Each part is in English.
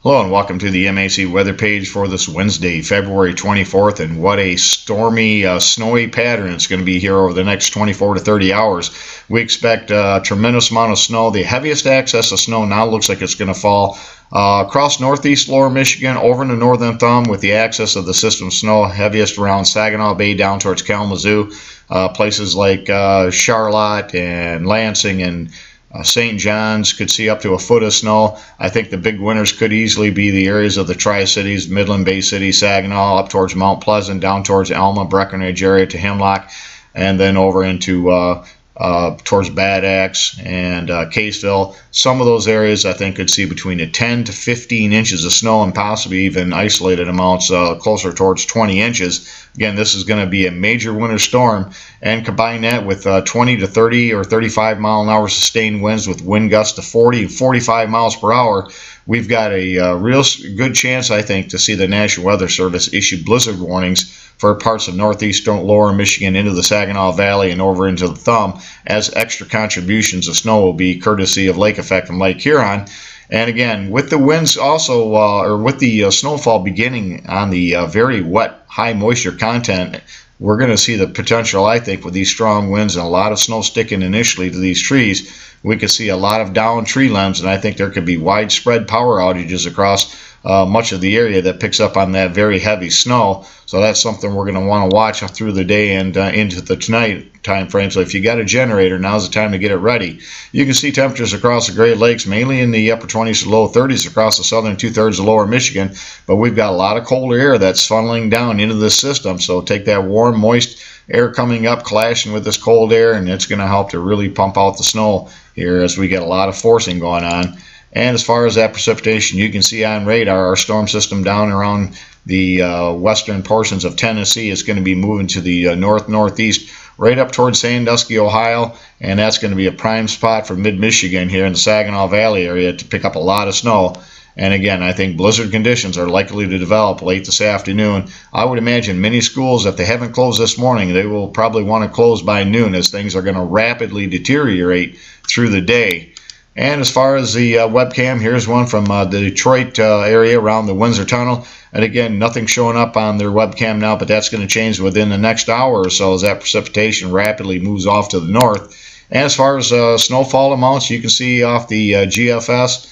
Hello and welcome to the MAC weather page for this Wednesday, February 24th, and what a stormy, snowy pattern it's going to be here over the next 24 to 30 hours. We expect a tremendous amount of snow. The heaviest excess of snow now looks like it's going to fall across northeast lower Michigan over into northern Thumb, with the axis of the system snow heaviest around Saginaw Bay down towards Kalamazoo. Places like Charlotte and Lansing and St. John's could see up to a foot of snow. I think the big winners could easily be the areas of the Tri-Cities, Midland, Bay City, Saginaw, up towards Mount Pleasant, down towards Alma, Breckenridge area to Hemlock, and then over into towards Bad Axe and Caseville. Some of those areas I think could see between 10 to 15 inches of snow, and possibly even isolated amounts closer towards 20 inches. Again, this is going to be a major winter storm, and combine that with 20 to 30 or 35 mile an hour sustained winds with wind gusts to 40 and 45 miles per hour. We've got a real good chance, I think, to see the National Weather Service issue blizzard warnings for parts of northeast lower Michigan into the Saginaw Valley and over into the Thumb, as extra contributions of snow will be courtesy of lake effect from Lake Huron. And again, with the winds also, or with the snowfall beginning on the very wet, high moisture content, we're going to see the potential, I think, with these strong winds and a lot of snow sticking initially to these trees. We could see a lot of down tree limbs, and I think there could be widespread power outages across much of the area that picks up on that very heavy snow. So that's something we're going to want to watch through the day and into the tonight time frame. So if you got a generator, now's the time to get it ready. You can see temperatures across the Great Lakes, mainly in the upper 20s to low 30s across the southern two-thirds of lower Michigan. But we've got a lot of colder air that's funneling down into this system. So take that warm, moist air coming up, clashing with this cold air, and it's going to help to really pump out the snow here as we get a lot of forcing going on. And as far as that precipitation, you can see on radar our storm system down around the western portions of Tennessee is going to be moving to the north-northeast right up towards Sandusky, Ohio, and that's going to be a prime spot for mid-Michigan here in the Saginaw Valley area to pick up a lot of snow. And again, I think blizzard conditions are likely to develop late this afternoon. I would imagine many schools, if they haven't closed this morning, they will probably want to close by noon, as things are going to rapidly deteriorate through the day. And as far as the webcam, here's one from the Detroit area around the Windsor Tunnel. And again, nothing showing up on their webcam now, but that's going to change within the next hour or so as that precipitation rapidly moves off to the north. And as far as snowfall amounts, you can see off the GFS,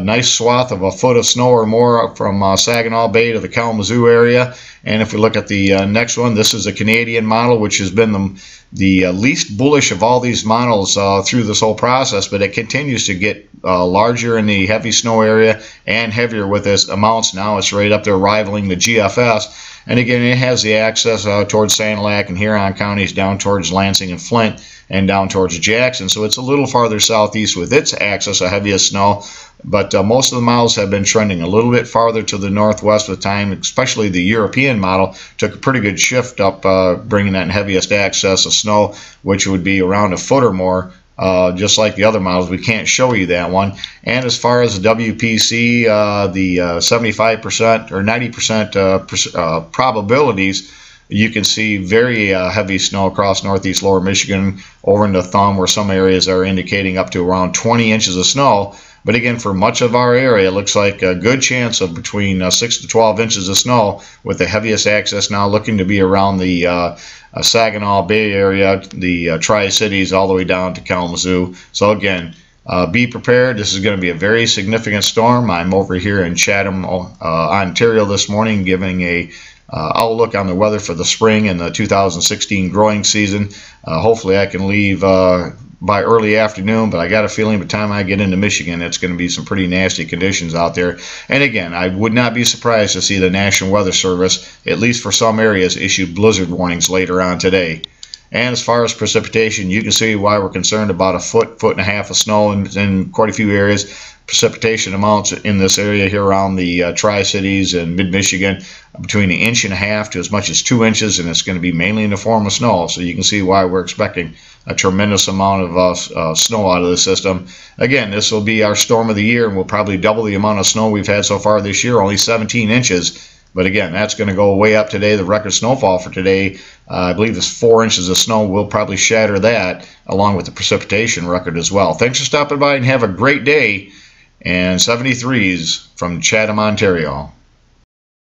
nice swath of a foot of snow or more from Saginaw Bay to the Kalamazoo area. And if we look at the next one, this is a Canadian model, which has been the least bullish of all these models through this whole process, but it continues to get larger in the heavy snow area and heavier with its amounts. Now it's right up there rivaling the GFS. And again, it has the access towards Sanilac and Huron counties, down towards Lansing and Flint, and down towards Jackson. So it's a little farther southeast with its axis of heaviest snow. But most of the models have been trending a little bit farther to the northwest with time, especially the European model took a pretty good shift up, bringing that heaviest access of snow, which would be around a foot or more. Just like the other models, we can't show you that one. And as far as the WPC, the 75% or 90% probabilities, you can see very heavy snow across northeast lower Michigan over into Thumb, where some areas are indicating up to around 20 inches of snow. But again, for much of our area, it looks like a good chance of between 6 to 12 inches of snow, with the heaviest access now looking to be around the Saginaw Bay area, the Tri-Cities, all the way down to Kalamazoo. So again, be prepared. This is going to be a very significant storm. I'm over here in Chatham, Ontario this morning, giving a outlook on the weather for the spring and the 2016 growing season. Hopefully I can leave by early afternoon, but I got a feeling by the time I get into Michigan, it's going to be some pretty nasty conditions out there. And again, I would not be surprised to see the National Weather Service, at least for some areas, issue blizzard warnings later on today. And as far as precipitation, you can see why we're concerned about a foot and a half of snow in quite a few areas. Precipitation amounts in this area here around the Tri-Cities and mid-Michigan between 1.5 inches to as much as 2 inches, and it's going to be mainly in the form of snow. So you can see why we're expecting a tremendous amount of snow out of the system. Again, this will be our storm of the year, and we'll probably double the amount of snow we've had so far this year, only 17 inches. But again, that's going to go way up today. The record snowfall for today, I believe, is 4 inches of snow. We'll probably shatter that along with the precipitation record as well. Thanks for stopping by and have a great day. and 73s from Chatham, Ontario.